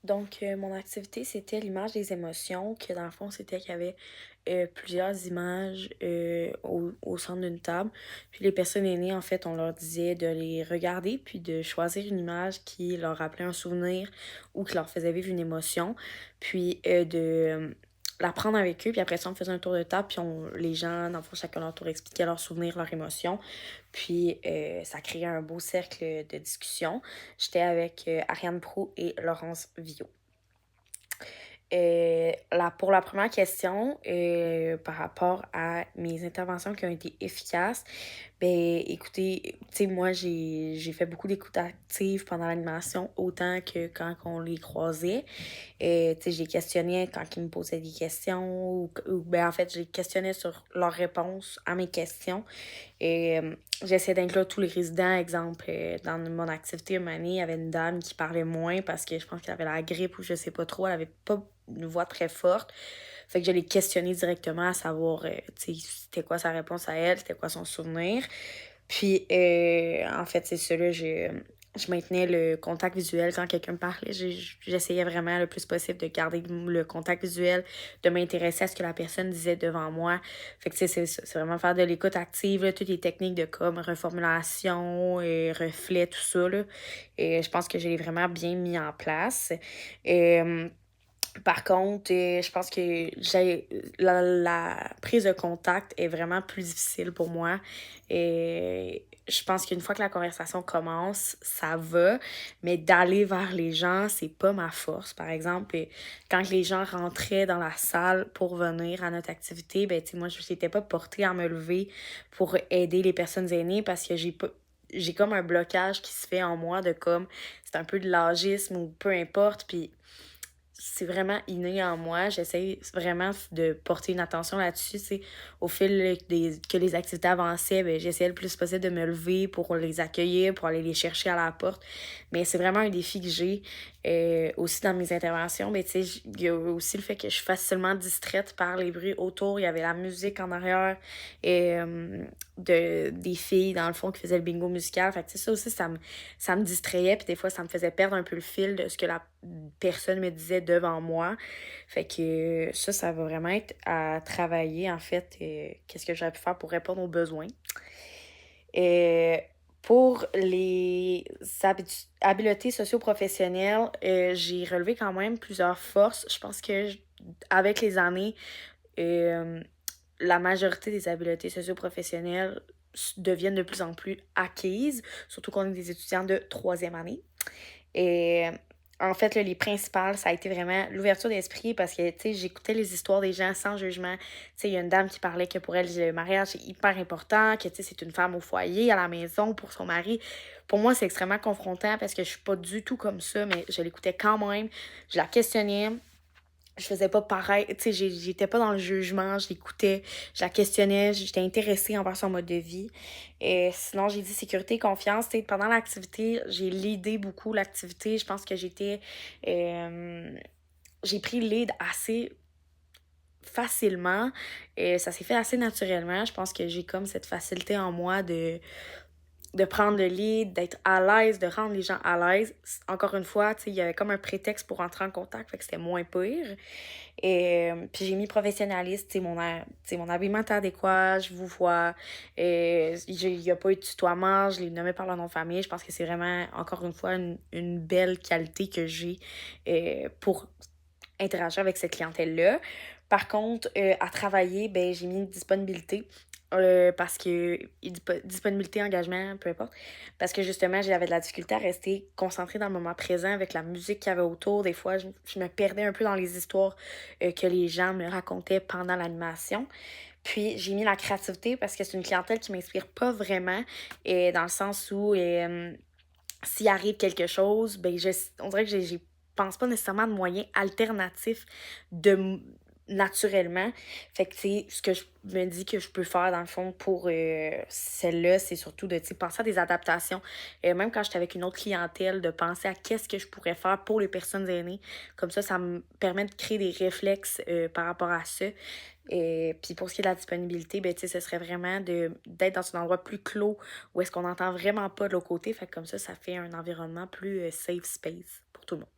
Donc, mon activité, c'était l'image des émotions, que dans le fond, c'était qu'il y avait plusieurs images au centre d'une table. Puis les personnes aînées, en fait, on leur disait de les regarder, puis de choisir une image qui leur rappelait un souvenir ou qui leur faisait vivre une émotion, puis de la prendre avec eux. Puis après ça, on faisait un tour de table, puis les gens, dans le fond, chacun leur tour expliquait leurs souvenirs, leurs émotions. Puis ça créait un beau cercle de discussion. J'étais avec Ariane Prou et Laurence Villot. Pour la première question, par rapport à mes interventions qui ont été efficaces, ben écoutez, tu sais, moi, j'ai fait beaucoup d'écoute active pendant l'animation, autant que quand on les croisait. Tu sais, je les questionnais quand ils me posaient des questions, ben en fait, je les questionnais sur leurs réponses à mes questions. J'essaie d'inclure tous les résidents. Exemple, dans mon activité, une année, il y avait une dame qui parlait moins parce que je pense qu'elle avait la grippe ou je sais pas trop. Elle avait pas une voix très forte. Fait que je l'ai questionnée directement à savoir, tu sais, c'était quoi sa réponse à elle, c'était quoi son souvenir. Puis, en fait, c'est ça, là, je maintenais le contact visuel quand quelqu'un me parlait. J'essayais vraiment le plus possible de garder le contact visuel, de m'intéresser à ce que la personne disait devant moi. Fait que, tu sais, c'est vraiment faire de l'écoute active, là, toutes les techniques de comme reformulation, reflet, tout ça, là. Et je pense que je l'ai vraiment bien mis en place. Euh, Par contre, je pense que la prise de contact est vraiment plus difficile pour moi. Et je pense qu'une fois que la conversation commence, ça va, mais d'aller vers les gens, c'est pas ma force. Par exemple, quand les gens rentraient dans la salle pour venir à notre activité, ben, tu sais, moi, je n'étais pas portée à me lever pour aider les personnes aînées parce que j'ai comme un blocage qui se fait en moi de comme, c'est un peu de l'âgisme ou peu importe, puis c'est vraiment inné en moi. J'essaie vraiment de porter une attention là-dessus. C'est au fil que les activités avançaient, ben, j'essayais le plus possible de me lever pour les accueillir, pour aller les chercher à la porte. Mais c'est vraiment un défi que j'ai aussi dans mes interventions. Mais tu sais, il y a aussi le fait que je suis facilement distraite par les bruits autour. Il y avait la musique en arrière des filles, dans le fond, qui faisaient le bingo musical. Fait que tu sais, ça aussi, ça me distrayait. Puis des fois, ça me faisait perdre un peu le fil de ce que la personne me disait devant moi. Fait que ça va vraiment être à travailler, en fait, qu'est-ce que j'aurais pu faire pour répondre aux besoins. Et pour les habiletés socio-professionnelles, j'ai relevé quand même plusieurs forces. Je pense que avec les années, euh, la majorité des habiletés socio-professionnelles deviennent de plus en plus acquises, surtout qu'on est des étudiants de troisième année. Et en fait, là, les principales, ça a été vraiment l'ouverture d'esprit parce que, tu sais, j'écoutais les histoires des gens sans jugement. Tu sais, il y a une dame qui parlait que pour elle, le mariage, c'est hyper important, que, tu sais, c'est une femme au foyer, à la maison, pour son mari. Pour moi, c'est extrêmement confrontant parce que je suis pas du tout comme ça, mais je l'écoutais quand même. Je la questionnais. Je faisais pas pareil, tu sais, j'étais pas dans le jugement, je l'écoutais, je la questionnais, j'étais intéressée envers son mode de vie. Et sinon, j'ai dit sécurité et confiance. Tu sais, pendant l'activité, j'ai leadé beaucoup l'activité. Je pense que euh, j'ai pris le lead assez facilement et ça s'est fait assez naturellement. Je pense que j'ai comme cette facilité en moi de prendre le lead, d'être à l'aise, de rendre les gens à l'aise. Encore une fois, tu sais, il y avait comme un prétexte pour entrer en contact, fait que c'était moins pire. Et puis j'ai mis professionnaliste, mon habillement est adéquat, je vous vois. Il n'y a pas eu de tutoiement, je les nommais par leur nom de famille. Je pense que c'est vraiment, encore une fois, une belle qualité que j'ai pour interagir avec cette clientèle-là. Par contre, à travailler, ben, j'ai mis une disponibilité. Parce que disponibilité, engagement, peu importe. Parce que justement, j'avais de la difficulté à rester concentrée dans le moment présent avec la musique qu'il y avait autour. Des fois, je me perdais un peu dans les histoires que les gens me racontaient pendant l'animation. Puis, j'ai mis la créativité parce que c'est une clientèle qui m'inspire pas vraiment, dans le sens où s'il arrive quelque chose, ben on dirait que j'ai pense pas nécessairement de moyens alternatifs naturellement. Fait que, tu sais, ce que je me dis que je peux faire, dans le fond, pour celle-là, c'est surtout de, tu sais, penser à des adaptations. Même quand j'étais avec une autre clientèle, de penser à qu'est-ce que je pourrais faire pour les personnes aînées. Comme ça me permet de créer des réflexes par rapport à ça. Et puis pour ce qui est de la disponibilité, ben, tu sais, ce serait vraiment d'être dans un endroit plus clos où est-ce qu'on n'entend vraiment pas de l'autre côté. Fait que comme ça fait un environnement plus safe space pour tout le monde.